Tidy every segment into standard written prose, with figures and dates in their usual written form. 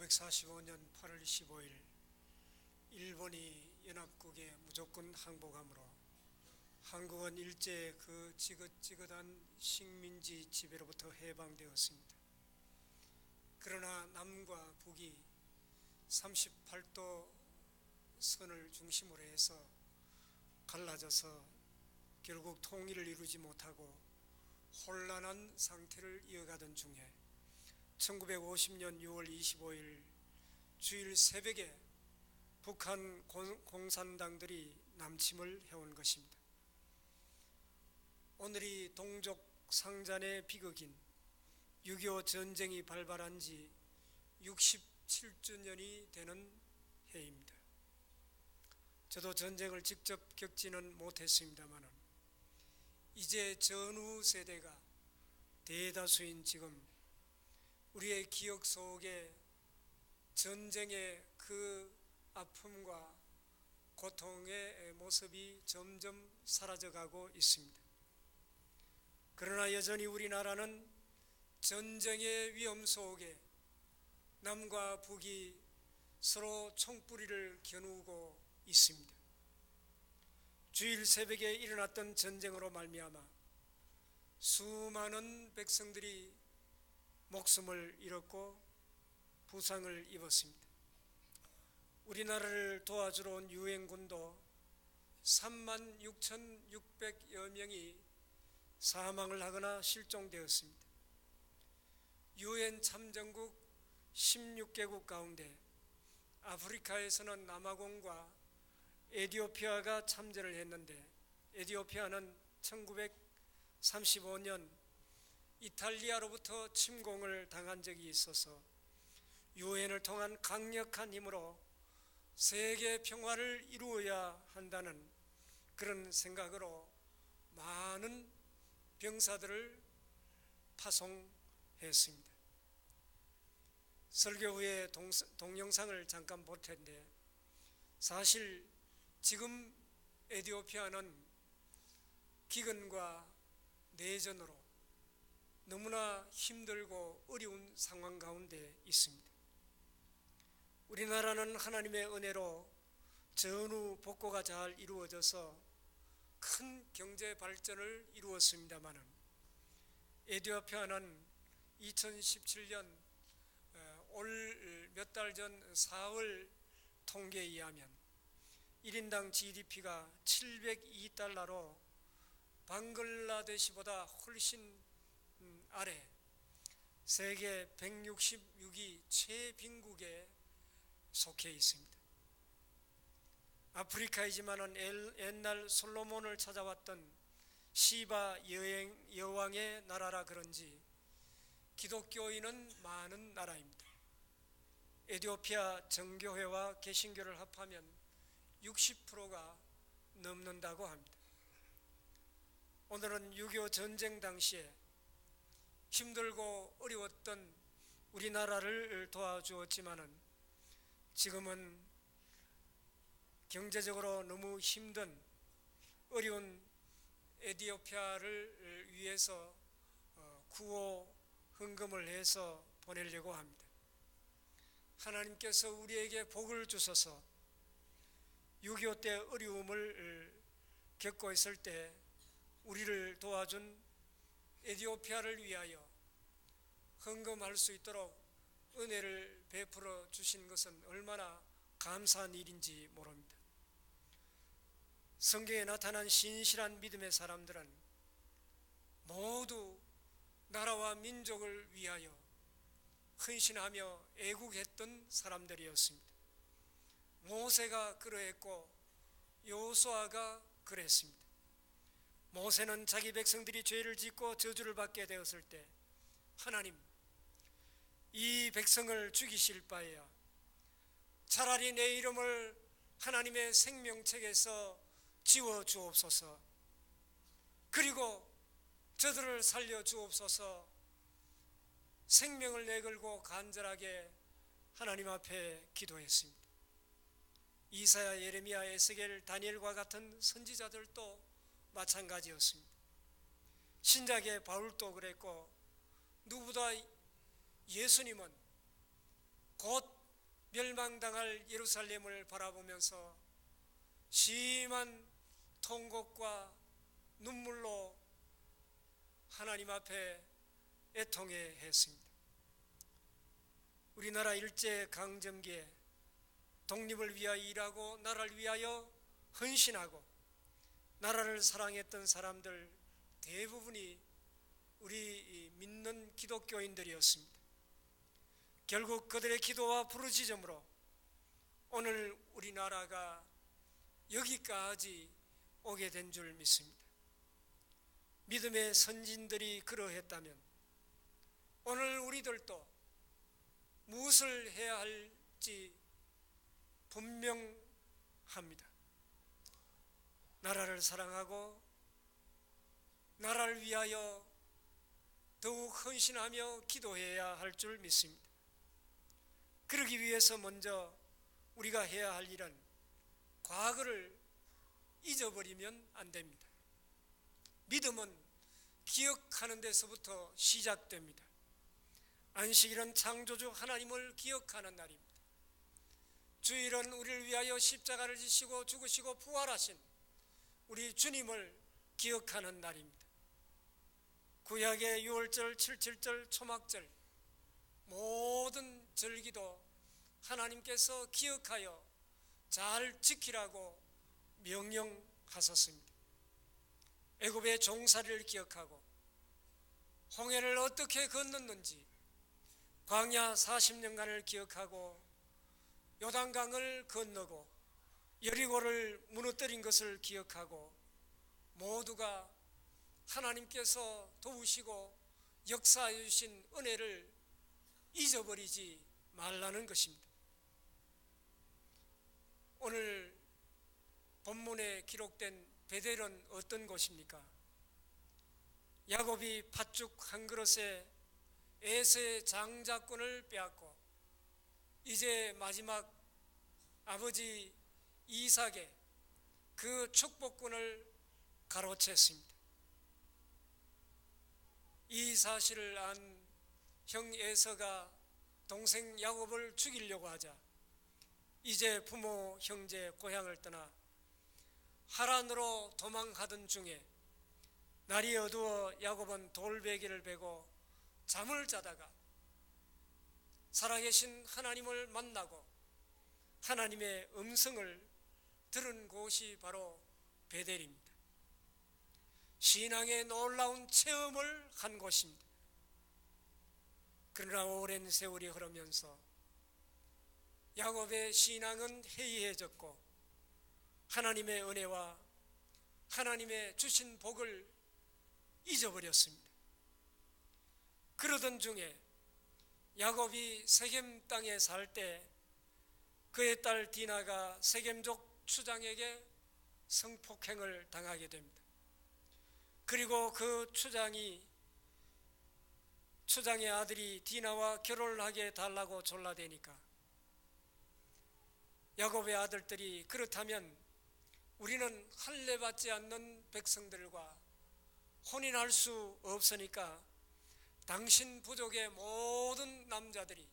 1945년 8월 25일 일본이 연합국에 무조건 항복함으로 한국은 일제 그 지긋지긋한 식민지 지배로부터 해방되었습니다. 그러나 남과 북이 38도 선을 중심으로 해서 갈라져서 결국 통일을 이루지 못하고 혼란한 상태를 이어가던 중에 1950년 6월 25일 주일 새벽에 북한 공산당들이 남침을 해온 것입니다. 오늘이 동족 상잔의 비극인 6.25 전쟁이 발발한 지 67주년이 되는 해입니다. 저도 전쟁을 직접 겪지는 못했습니다만 이제 전후 세대가 대다수인 지금 우리의 기억 속에 전쟁의 그 아픔과 고통의 모습이 점점 사라져가고 있습니다. 그러나 여전히 우리나라는 전쟁의 위험 속에 남과 북이 서로 총뿌리를 겨누고 있습니다. 주일 새벽에 일어났던 전쟁으로 말미암아 수많은 백성들이 목숨을 잃었고 부상을 입었습니다. 우리나라를 도와주러 온 유엔군도 36,600여 명이 사망을 하거나 실종되었습니다. 유엔 참전국 16개국 가운데 아프리카에서는 남아공과 에티오피아가 참전을 했는데 에티오피아는 1935년 이탈리아로부터 침공을 당한 적이 있어서 유엔을 통한 강력한 힘으로 세계 평화를 이루어야 한다는 그런 생각으로 많은 병사들을 파송했습니다. 설교 후에 동영상을 잠깐 볼 텐데 사실 지금 에티오피아는 기근과 내전으로 너무나 힘들고 어려운 상황 가운데 있습니다. 우리나라는 하나님의 은혜로 전후 복구가 잘 이루어져서 큰 경제 발전을 이루었습니다마는 에티오피아는 2017년 올 몇 달 전 4월 통계에 의하면 1인당 GDP가 702달러로 방글라데시보다 훨씬 아래 세계 166위 최빈국에 속해 있습니다. 아프리카이지만은 옛날 솔로몬을 찾아왔던 시바 여왕의 나라라 그런지 기독교인은 많은 나라입니다. 에티오피아 정교회와 개신교를 합하면 60%가 넘는다고 합니다. 오늘은 6.25 전쟁 당시에 힘들고 어려웠던 우리나라를 도와주었지만은 지금은 경제적으로 너무 힘든 어려운 에티오피아를 위해서 구호 헌금을 해서 보내려고 합니다. 하나님께서 우리에게 복을 주셔서 6.25 때 어려움을 겪고 있을 때 우리를 도와준 에티오피아를 위하여 헌금할 수 있도록 은혜를 베풀어 주신 것은 얼마나 감사한 일인지 모릅니다. 성경에 나타난 신실한 믿음의 사람들은 모두 나라와 민족을 위하여 헌신하며 애국했던 사람들이었습니다. 모세가 그러했고 여호수아가 그랬습니다. 모세는 자기 백성들이 죄를 짓고 저주를 받게 되었을 때 하나님, 이 백성을 죽이실 바에야 차라리 내 이름을 하나님의 생명책에서 지워 주옵소서, 그리고 저들을 살려 주옵소서 생명을 내걸고 간절하게 하나님 앞에 기도했습니다. 이사야, 예레미야, 에스겔, 다니엘과 같은 선지자들도 마찬가지였습니다. 신약의 바울도 그랬고 누구보다 예수님은 곧 멸망당할 예루살렘을 바라보면서 심한 통곡과 눈물로 하나님 앞에 애통해 했습니다. 우리나라 일제강점기에 독립을 위하여 일하고 나라를 위하여 헌신하고 나라를 사랑했던 사람들 대부분이 우리 믿는 기독교인들이었습니다. 결국 그들의 기도와 부르짖음으로 오늘 우리나라가 여기까지 오게 된 줄 믿습니다. 믿음의 선진들이 그러했다면 오늘 우리들도 무엇을 해야 할지 분명합니다. 나라를 사랑하고 나라를 위하여 더욱 헌신하며 기도해야 할 줄 믿습니다. 그러기 위해서 먼저 우리가 해야 할 일은 과거를 잊어버리면 안 됩니다. 믿음은 기억하는 데서부터 시작됩니다. 안식일은 창조주 하나님을 기억하는 날입니다. 주일은 우리를 위하여 십자가를 지시고 죽으시고 부활하신 우리 주님을 기억하는 날입니다. 구약의 유월절, 칠칠절, 초막절 모든 절기도 하나님께서 기억하여 잘 지키라고 명령하셨습니다. 애굽의 종살이를 기억하고 홍해를 어떻게 건넜는지 광야 40년간을 기억하고 요단강을 건너고 여리고를 무너뜨린 것을 기억하고 모두가 하나님께서 도우시고 역사해 주신 은혜를 잊어버리지 말라는 것입니다. 오늘 본문에 기록된 베델은 어떤 곳입니까? 야곱이 팥죽 한 그릇에 에서의 장자권을 빼앗고 이제 마지막 아버지 이삭의 그 축복권을 가로챘습니다. 이 사실을 안 형 에서가 동생 야곱을 죽이려고 하자 이제 부모 형제 고향을 떠나 하란으로 도망하던 중에 날이 어두워 야곱은 돌베개를 베고 잠을 자다가 살아계신 하나님을 만나고 하나님의 음성을 들은 곳이 바로 베델입니다. 신앙의 놀라운 체험을 한 곳입니다. 그러나 오랜 세월이 흐르면서 야곱의 신앙은 해이해졌고 하나님의 은혜와 하나님의 주신 복을 잊어버렸습니다. 그러던 중에 야곱이 세겜 땅에 살 때 그의 딸 디나가 세겜족 추장에게 성폭행을 당하게 됩니다. 그리고 그 추장의 아들이 디나와 결혼을 하게 달라고 졸라대니까 야곱의 아들들이 그렇다면 우리는 할례받지 않는 백성들과 혼인할 수 없으니까 당신 부족의 모든 남자들이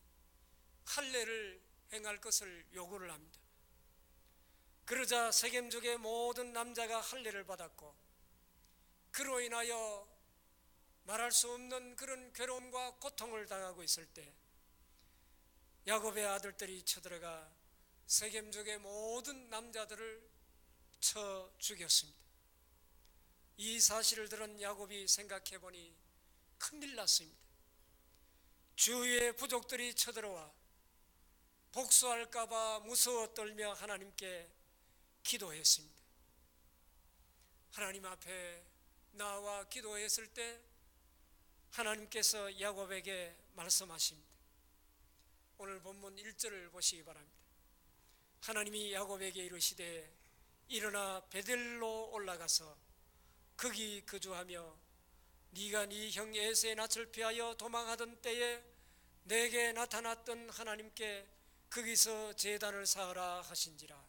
할례를 행할 것을 요구를 합니다. 그러자 세겜족의 모든 남자가 할례를 받았고 그로 인하여 말할 수 없는 그런 괴로움과 고통을 당하고 있을 때 야곱의 아들들이 쳐들어가 세겜족의 모든 남자들을 쳐 죽였습니다. 이 사실을 들은 야곱이 생각해보니 큰일 났습니다. 주위의 부족들이 쳐들어와 복수할까봐 무서워 떨며 하나님께 기도했습니다. 하나님 앞에 나와 기도했을 때 하나님께서 야곱에게 말씀하십니다. 오늘 본문 1절을 보시기 바랍니다. 하나님이 야곱에게 이르시되 일어나 베델로 올라가서 거기 거주하며 네가 네 형 에서의 낯을 피하여 도망하던 때에 내게 나타났던 하나님께 거기서 제단을 쌓으라 하신지라.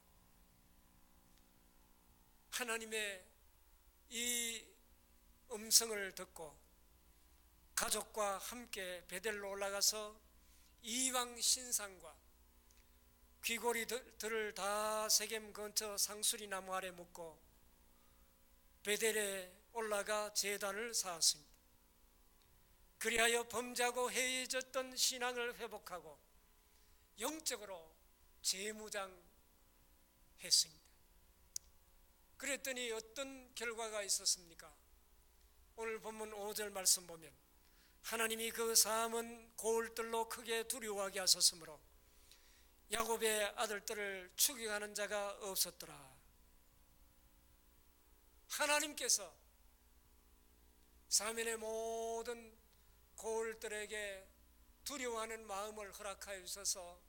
하나님의 이 음성을 듣고 가족과 함께 베델로 올라가서 이방 신상과 귀고리들을 다 세겜 근처 상수리 나무 아래 묶고 베델에 올라가 제단을 쌓았습니다. 그리하여 범죄하고 해이해졌던 신앙을 회복하고 영적으로 재무장했습니다. 그랬더니 어떤 결과가 있었습니까? 오늘 본문 5절 말씀 보면 하나님이 그 사함은 고울들로 크게 두려워하게 하셨으므로 야곱의 아들들을 추격하는 자가 없었더라. 하나님께서 사면의 모든 고울들에게 두려워하는 마음을 허락하여 주셔서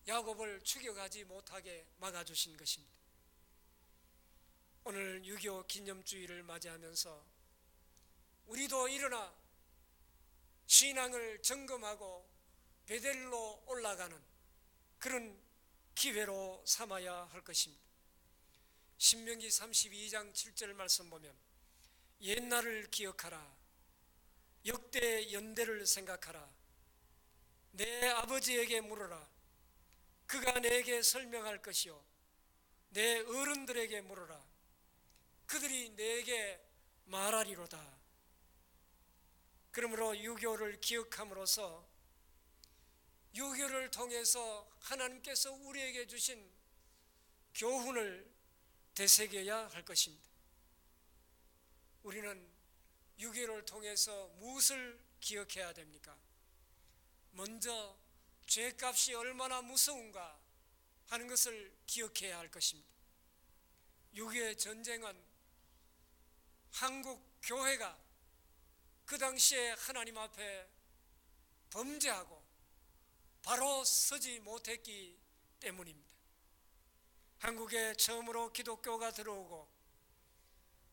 야곱을 추격하지 못하게 막아주신 것입니다. 오늘 6.25 기념주의를 맞이하면서 우리도 일어나 신앙을 점검하고 베델로 올라가는 그런 기회로 삼아야 할 것입니다. 신명기 32장 7절 말씀 보면 옛날을 기억하라. 역대 연대를 생각하라. 내 아버지에게 물어라. 그가 내게 설명할 것이요. 내 어른들에게 물어라. 그들이 내게 말하리로다. 그러므로 유교를 기억함으로써 유교를 통해서 하나님께서 우리에게 주신 교훈을 되새겨야 할 것입니다. 우리는 유교를 통해서 무엇을 기억해야 됩니까? 먼저 죄값이 얼마나 무서운가 하는 것을 기억해야 할 것입니다. 6.25 전쟁은 한국 교회가 그 당시에 하나님 앞에 범죄하고 바로 서지 못했기 때문입니다. 한국에 처음으로 기독교가 들어오고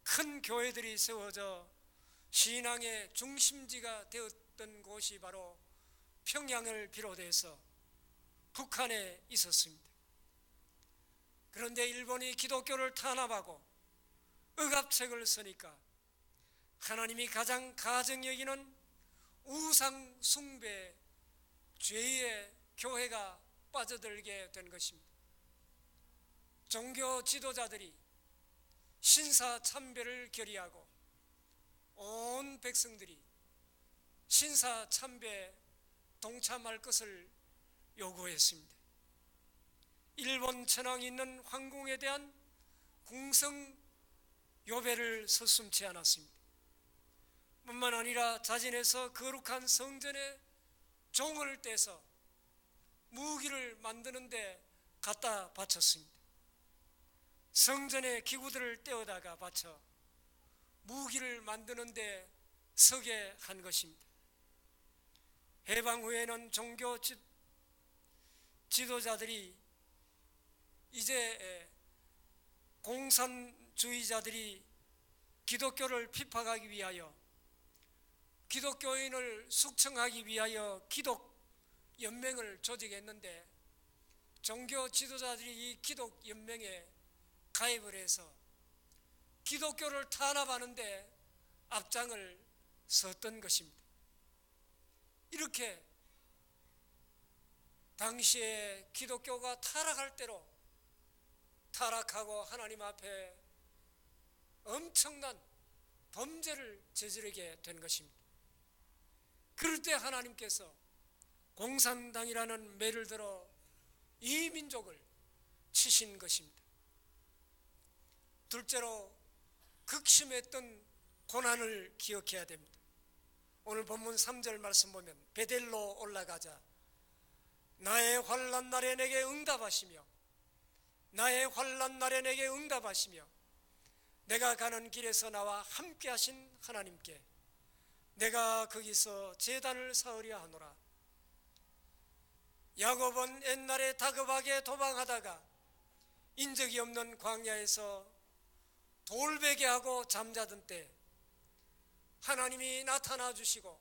큰 교회들이 세워져 신앙의 중심지가 되었던 곳이 바로 평양을 비롯해서 북한에 있었습니다. 그런데 일본이 기독교를 탄압하고 억압책을 쓰니까 하나님이 가장 가증 여기는 우상 숭배 죄의 교회가 빠져들게 된 것입니다. 종교 지도자들이 신사참배를 결의하고 온 백성들이 신사참배에 동참할 것을 요구했습니다. 일본 천황이 있는 황궁에 대한 궁성 요배를 서슴지 않았습니다. 뿐만 아니라 자진해서 거룩한 성전에 종을 떼서 무기를 만드는 데 갖다 바쳤습니다. 성전의 기구들을 떼어다가 바쳐 무기를 만드는 데 서게 한 것입니다. 해방 후에는 종교 지도자들이 이제 공산주의자들이 기독교를 핍박하기 위하여 기독교인을 숙청하기 위하여 기독연맹을 조직했는데 종교 지도자들이 이 기독연맹에 가입을 해서 기독교를 탄압하는데 앞장을 섰던 것입니다. 이렇게 당시에 기독교가 타락할 대로 타락하고 하나님 앞에 엄청난 범죄를 저지르게 된 것입니다. 그럴 때 하나님께서 공산당이라는 매를 들어 이 민족을 치신 것입니다. 둘째로 극심했던 고난을 기억해야 됩니다. 오늘 본문 3절 말씀 보면 베델로 올라가자 나의 환난 날에 내게 응답하시며 나의 환난 날에 내게 응답하시며 내가 가는 길에서 나와 함께 하신 하나님께 내가 거기서 제단을 쌓으려 하노라. 야곱은 옛날에 다급하게 도망하다가 인적이 없는 광야에서 돌베개하고 잠자던 때 하나님이 나타나 주시고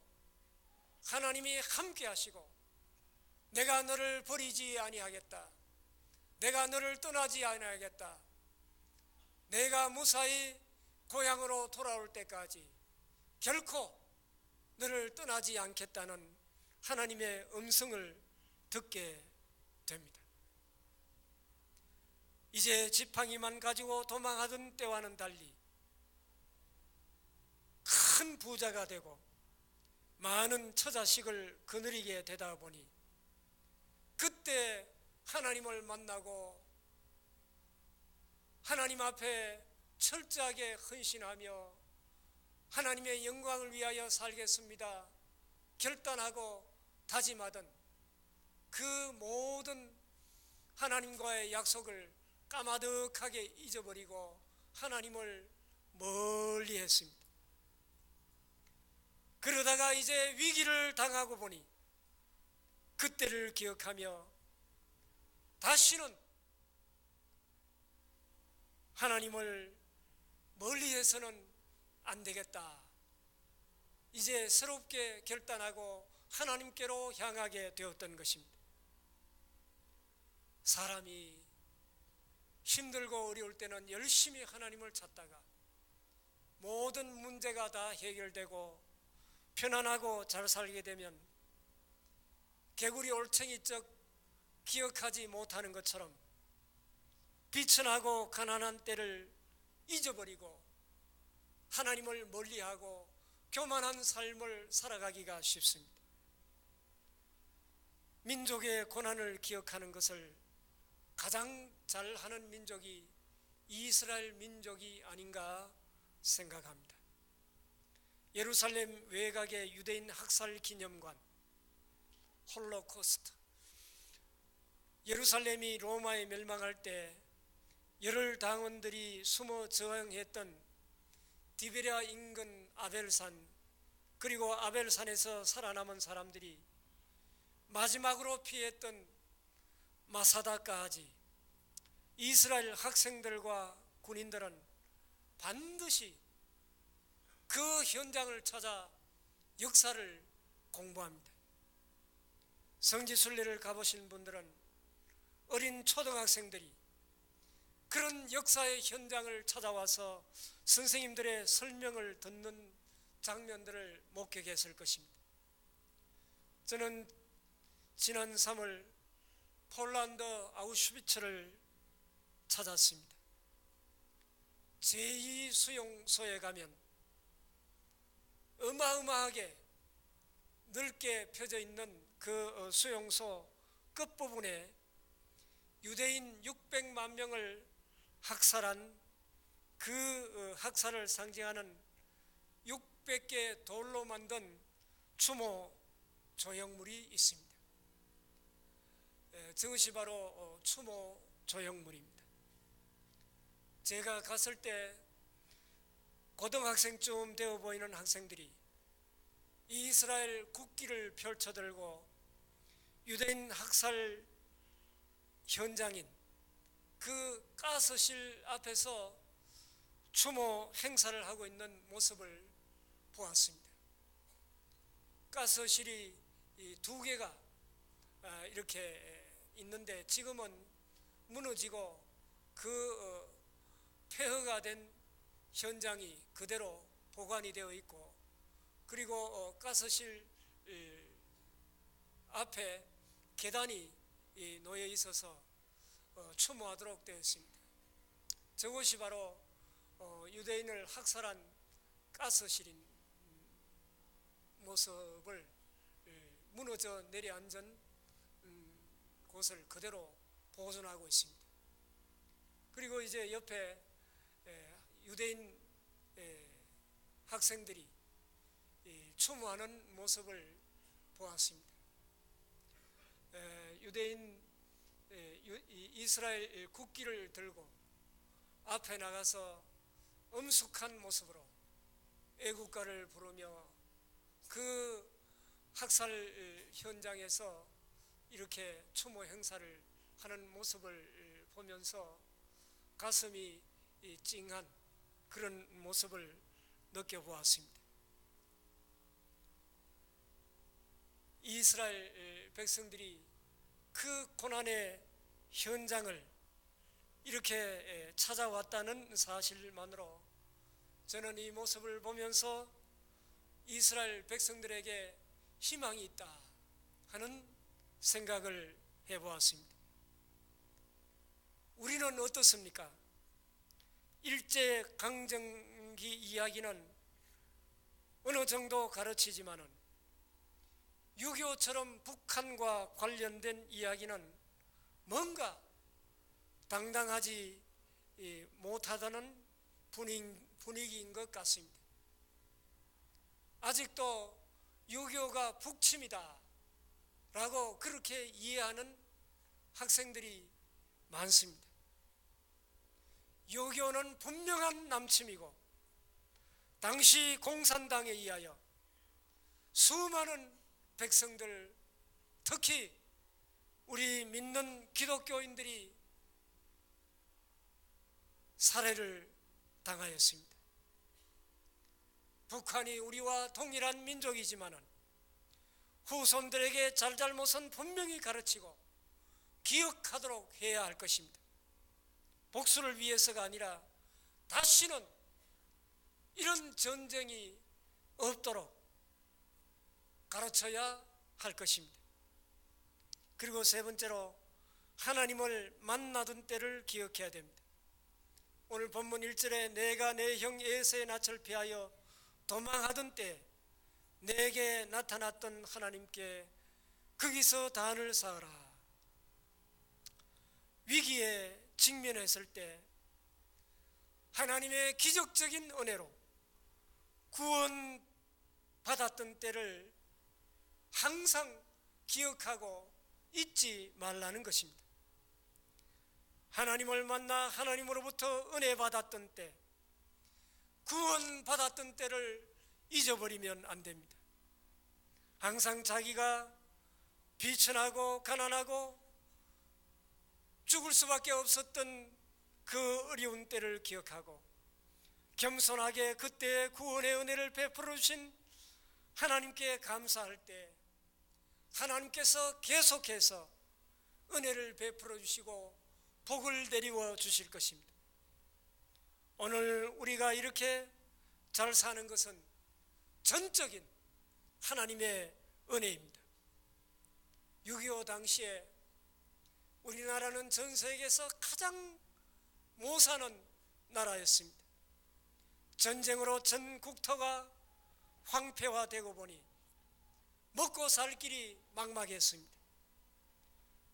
하나님이 함께 하시고 내가 너를 버리지 아니하겠다. 내가 너를 떠나지 아니하겠다. 내가 무사히 고향으로 돌아올 때까지 결코 너를 떠나지 않겠다는 하나님의 음성을 듣게 됩니다. 이제 지팡이만 가지고 도망하던 때와는 달리 큰 부자가 되고 많은 처자식을 거느리게 되다 보니 그때 하나님을 만나고 하나님 앞에 철저하게 헌신하며 하나님의 영광을 위하여 살겠습니다 결단하고 다짐하던 그 모든 하나님과의 약속을 까마득하게 잊어버리고 하나님을 멀리 했습니다. 그러다가 이제 위기를 당하고 보니 그때를 기억하며 다시는 하나님을 멀리해서는 안 되겠다. 이제 새롭게 결단하고 하나님께로 향하게 되었던 것입니다. 사람이 힘들고 어려울 때는 열심히 하나님을 찾다가 모든 문제가 다 해결되고 편안하고 잘 살게 되면 개구리 올챙이적 기억하지 못하는 것처럼 비천하고 가난한 때를 잊어버리고 하나님을 멀리하고 교만한 삶을 살아가기가 쉽습니다. 민족의 고난을 기억하는 것을 가장 잘하는 민족이 이스라엘 민족이 아닌가 생각합니다. 예루살렘 외곽의 유대인 학살 기념관, 홀로코스트. 예루살렘이 로마에 멸망할 때 열혈 당원들이 숨어 저항했던 디베랴 인근 아벨산, 그리고 아벨산에서 살아남은 사람들이 마지막으로 피했던 마사다까지 이스라엘 학생들과 군인들은 반드시 그 현장을 찾아 역사를 공부합니다. 성지순례를 가보신 분들은 어린 초등학생들이 그런 역사의 현장을 찾아와서 선생님들의 설명을 듣는 장면들을 목격했을 것입니다. 저는 지난 3월 폴란드 아우슈비츠를 찾았습니다. 제2수용소에 가면 어마어마하게 넓게 펴져 있는 그 수용소 끝부분에 유대인 600만 명을 학살한 그 학살을 상징하는 600개 돌로 만든 추모 조형물이 있습니다. 저것이 바로 추모 조형물입니다. 제가 갔을 때 고등학생쯤 되어 보이는 학생들이 이스라엘 국기를 펼쳐들고 유대인 학살 현장인 그 가스실 앞에서 추모 행사를 하고 있는 모습을 보았습니다. 가스실이 두 개가 이렇게 있는데 지금은 무너지고 그 폐허가 된 현장이 그대로 보관이 되어 있고, 그리고 가스실 앞에 계단이 놓여 있어서 추모하도록 되어 있습니다. 저것이 바로 유대인을 학살한 가스실인 모습을 무너져 내려앉은 곳을 그대로 보존하고 있습니다. 그리고 이제 옆에 유대인 학생들이 추모하는 모습을 보았습니다. 유대인 이스라엘 국기를 들고 앞에 나가서 엄숙한 모습으로 애국가를 부르며 그 학살 현장에서 이렇게 추모 행사를 하는 모습을 보면서 가슴이 찡한 그런 모습을 느껴보았습니다. 이스라엘 백성들이 그 고난의 현장을 이렇게 찾아왔다는 사실만으로 저는 이 모습을 보면서 이스라엘 백성들에게 희망이 있다 하는 생각을 해보았습니다. 우리는 어떻습니까? 일제강점기 이야기는 어느 정도 가르치지만은 6.25처럼 북한과 관련된 이야기는 뭔가 당당하지 못하다는 분위기인 것 같습니다. 아직도 6.25가 북침이다 라고 그렇게 이해하는 학생들이 많습니다. 6.25는 분명한 남침이고 당시 공산당에 의하여 수많은 백성들, 특히 우리 믿는 기독교인들이 살해를 당하였습니다. 북한이 우리와 동일한 민족이지만은 후손들에게 잘잘못은 분명히 가르치고 기억하도록 해야 할 것입니다. 복수를 위해서가 아니라 다시는 이런 전쟁이 없도록 가르쳐야 할 것입니다. 그리고 세 번째로 하나님을 만나던 때를 기억해야 됩니다. 오늘 본문 1절에 내가 내 형 에서의 낯을 피하여 도망하던 때 내게 나타났던 하나님께 거기서 단을 쌓으라. 위기에 직면했을 때 하나님의 기적적인 은혜로 구원받았던 때를 항상 기억하고 잊지 말라는 것입니다. 하나님을 만나 하나님으로부터 은혜 받았던 때, 구원받았던 때를 잊어버리면 안 됩니다. 항상 자기가 비천하고 가난하고 죽을 수밖에 없었던 그 어려운 때를 기억하고 겸손하게 그때의 구원의 은혜를 베풀어 주신 하나님께 감사할 때 하나님께서 계속해서 은혜를 베풀어 주시고 복을 내리워 주실 것입니다. 오늘 우리가 이렇게 잘 사는 것은 전적인 하나님의 은혜입니다. 6.25 당시에 우리나라는 전 세계에서 가장 못 사는 나라였습니다. 전쟁으로 전 국토가 황폐화되고 보니 먹고 살 길이 막막했습니다.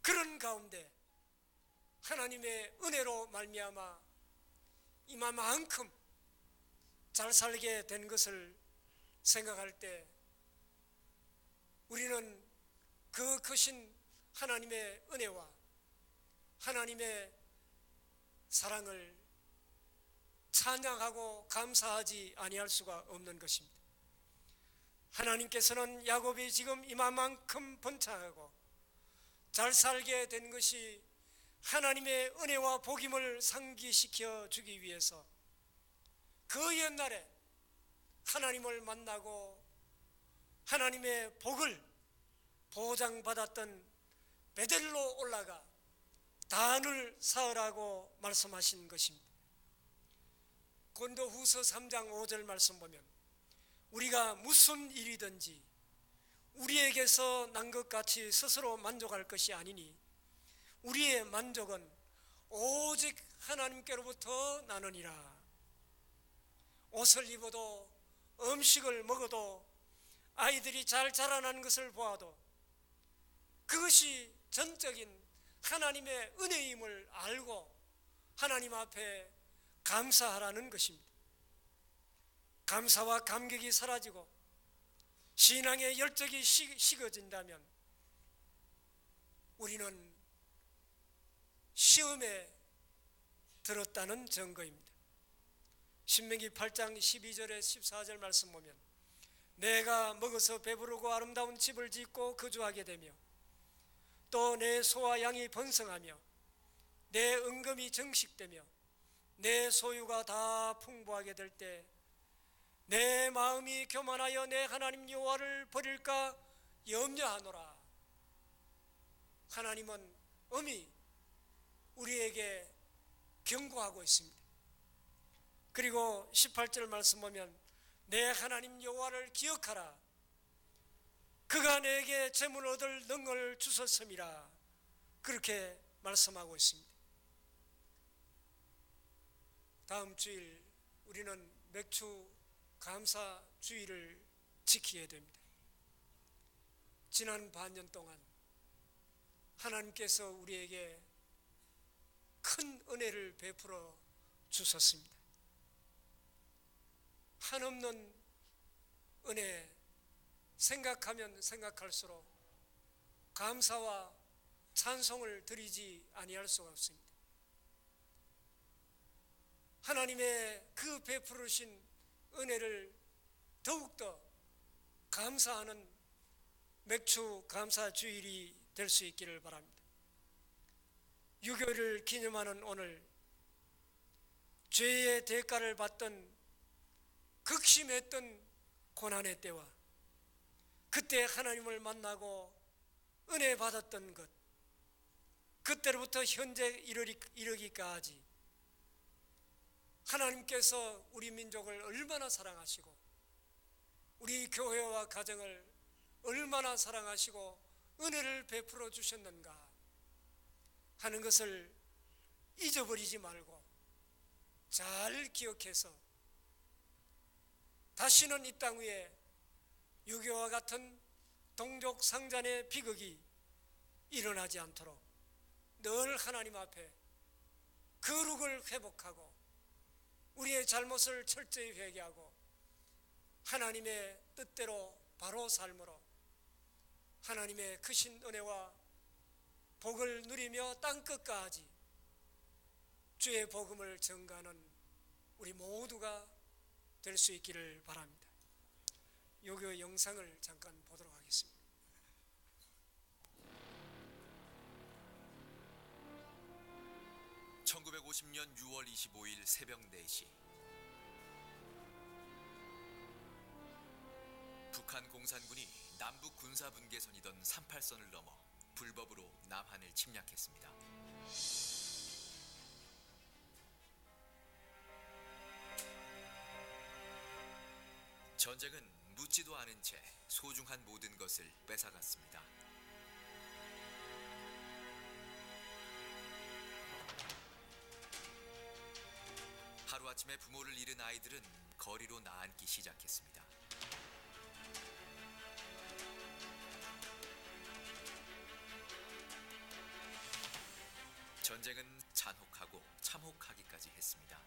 그런 가운데 하나님의 은혜로 말미암아 이만큼 잘 살게 된 것을 생각할 때 우리는 그 크신 하나님의 은혜와 하나님의 사랑을 찬양하고 감사하지 아니할 수가 없는 것입니다. 하나님께서는 야곱이 지금 이만큼 번창하고 잘 살게 된 것이 하나님의 은혜와 복임을 상기시켜 주기 위해서 그 옛날에 하나님을 만나고 하나님의 복을 보장받았던 베델로 올라가 단을 쌓으라고 말씀하신 것입니다. 고린도후서 3장 5절 말씀 보면 우리가 무슨 일이든지 우리에게서 난 것 같이 스스로 만족할 것이 아니니 우리의 만족은 오직 하나님께로부터 나느니라. 옷을 입어도 음식을 먹어도 아이들이 잘 자라나는 것을 보아도 그것이 전적인 하나님의 은혜임을 알고 하나님 앞에 감사하라는 것입니다. 감사와 감격이 사라지고 신앙의 열정이 식어진다면 우리는 시험에 들었다는 증거입니다. 신명기 8장 12절에 14절 말씀 보면 내가 먹어서 배부르고 아름다운 집을 짓고 거주하게 되며 또 내 소와 양이 번성하며 내 은금이 정식되며 내 소유가 다 풍부하게 될 때 내 마음이 교만하여 내 하나님 여호와를 버릴까 염려하노라. 하나님은 엄히 우리에게 경고하고 있습니다. 그리고 18절 말씀 보면 내 하나님 여호와를 기억하라. 그가 내게 재물 얻을 능을 주셨음이라. 그렇게 말씀하고 있습니다. 다음 주일 우리는 맥주 감사 주일을 지키게 됩니다. 지난 반년 동안 하나님께서 우리에게 큰 은혜를 베풀어 주셨습니다. 한없는 은혜, 생각하면 생각할수록 감사와 찬송을 드리지 아니할 수가 없습니다. 하나님의 그 베푸르신 은혜를 더욱더 감사하는 맥주 감사 주일이 될 수 있기를 바랍니다. 유교를 기념하는 오늘, 죄의 대가를 받던 극심했던 고난의 때와 그때 하나님을 만나고 은혜 받았던 것, 그때로부터 현재 이르기까지 하나님께서 우리 민족을 얼마나 사랑하시고 우리 교회와 가정을 얼마나 사랑하시고 은혜를 베풀어 주셨는가 하는 것을 잊어버리지 말고 잘 기억해서 다시는 이 땅 위에 유교와 같은 동족 상잔의 비극이 일어나지 않도록 늘 하나님 앞에 거룩을 회복하고 우리의 잘못을 철저히 회개하고 하나님의 뜻대로 바로 삶으로 하나님의 크신 은혜와 복을 누리며 땅끝까지 주의 복음을 전가하는 우리 모두가 될 수 있기를 바랍니다. 요교 영상을 잠깐 보도록 하겠습니다. (1950년 6월 25일) 새벽 4시 북한 공산군이 남북 군사 분계선이던 38선을 넘어 불법으로 남한을 침략했습니다. 전쟁은 묻지도 않은 채 소중한 모든 것을 뺏어갔습니다. 하루아침에 부모를 잃은 아이들은 거리로 나앉기 시작했습니다. 전쟁은 잔혹하고 참혹하기까지 했습니다.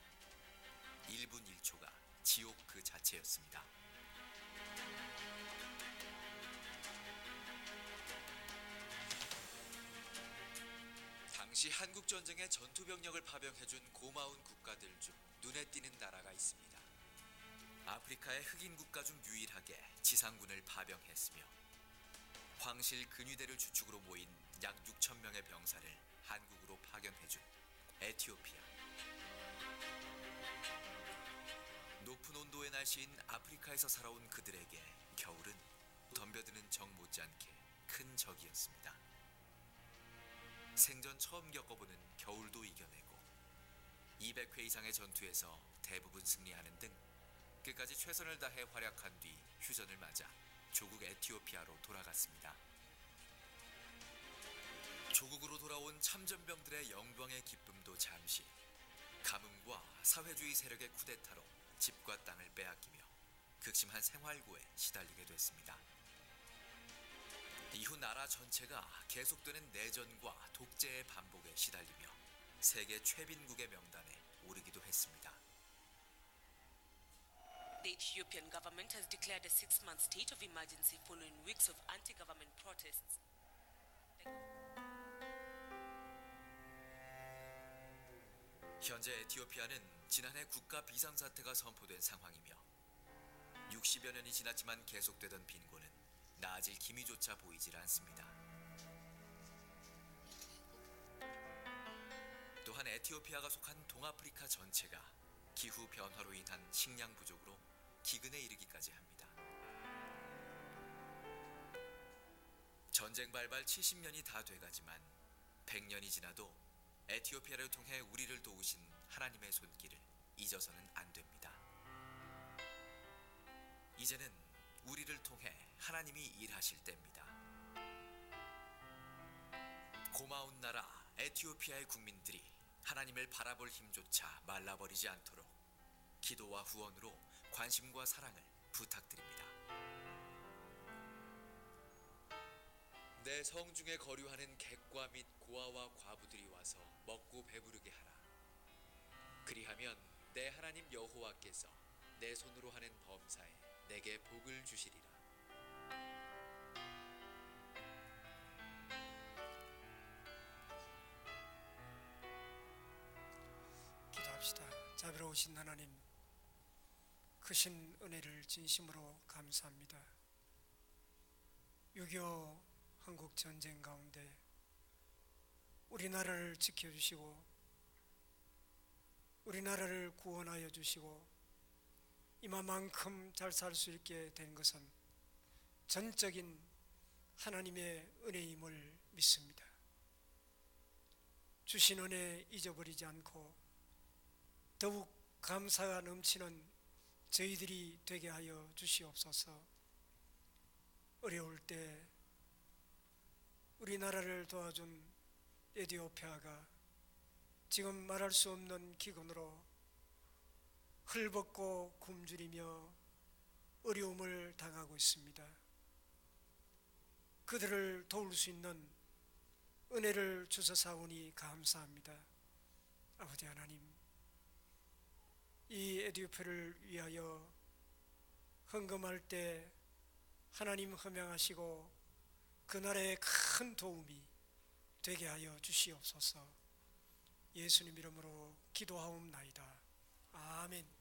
1분 1초가 지옥 그 자체였습니다. 당시 한국전쟁에 전투병력을 파병해준 고마운 국가들 중 눈에 띄는 나라가 있습니다. 아프리카의 흑인 국가 중 유일하게 지상군을 파병했으며 황실 근위대를 주축으로 모인 약 6,000명의 병사를 한국으로 파견해준 에티오피아. 높은 온도의 날씨인 아프리카에서 살아온 그들에게 겨울은 덤벼드는 정 못지않게 큰 적이었습니다. 생전 처음 겪어보는 겨울도 이겨내고 200회 이상의 전투에서 대부분 승리하는 등 끝까지 최선을 다해 활약한 뒤 휴전을 맞아 조국 에티오피아로 돌아갔습니다. 조국으로 돌아온 참전병들의 영광의 기쁨도 잠시, 가뭄과 사회주의 세력의 쿠데타로 집과 땅을 빼앗기며 극심한 생활고에 시달리게 됐습니다. 이후 나라 전체가 계속되는 내전과 독재의 반복에 시달리며 세계 최빈국의 명단에 오르기도 했습니다. The Ethiopian government has declared a 6-month state of emergency following weeks of anti-government protests. 현재 에티오피아는 지난해 국가 비상사태가 선포된 상황이며 60여 년이 지났지만 계속되던 빈곤은 나아질 기미조차 보이질 않습니다. 또한 에티오피아가 속한 동아프리카 전체가 기후 변화로 인한 식량 부족으로 기근에 이르기까지 합니다. 전쟁 발발 70년이 다 돼가지만 100년이 지나도 에티오피아를 통해 우리를 도우신 하나님의 손길을 잊어서는 안 됩니다. 이제는 우리를 통해 하나님이 일하실 때입니다. 고마운 나라 에티오피아의 국민들이 하나님을 바라볼 힘조차 말라버리지 않도록 기도와 후원으로 관심과 사랑을 부탁드립니다. 내 성중에 거류하는 객과 및 고아와 과부들이 와서 먹고 배부르게 하라. 그리하면 내 하나님 여호와께서 내 손으로 하는 범사에 내게 복을 주시리라. 기도합시다. 자비로우신 하나님, 크신 은혜를 진심으로 감사합니다. 6.25 한국 전쟁 가운데 우리나라를 지켜주시고 우리나라를 구원하여 주시고 이만큼 잘 살 수 있게 된 것은 전적인 하나님의 은혜임을 믿습니다. 주신 은혜 잊어버리지 않고 더욱 감사가 넘치는 저희들이 되게 하여 주시옵소서. 어려울 때 우리나라를 도와준 에티오피아가 지금 말할 수 없는 기근으로 헐벗고 굶주리며 어려움을 당하고 있습니다. 그들을 도울 수 있는 은혜를 주셔사오니 감사합니다. 아버지 하나님, 이 에티오피아를 위하여 헌금할 때 하나님 허명하시고 그 나라에 큰 도움이 되게 하여 주시옵소서. 예수님 이름으로 기도하옵나이다. 아멘.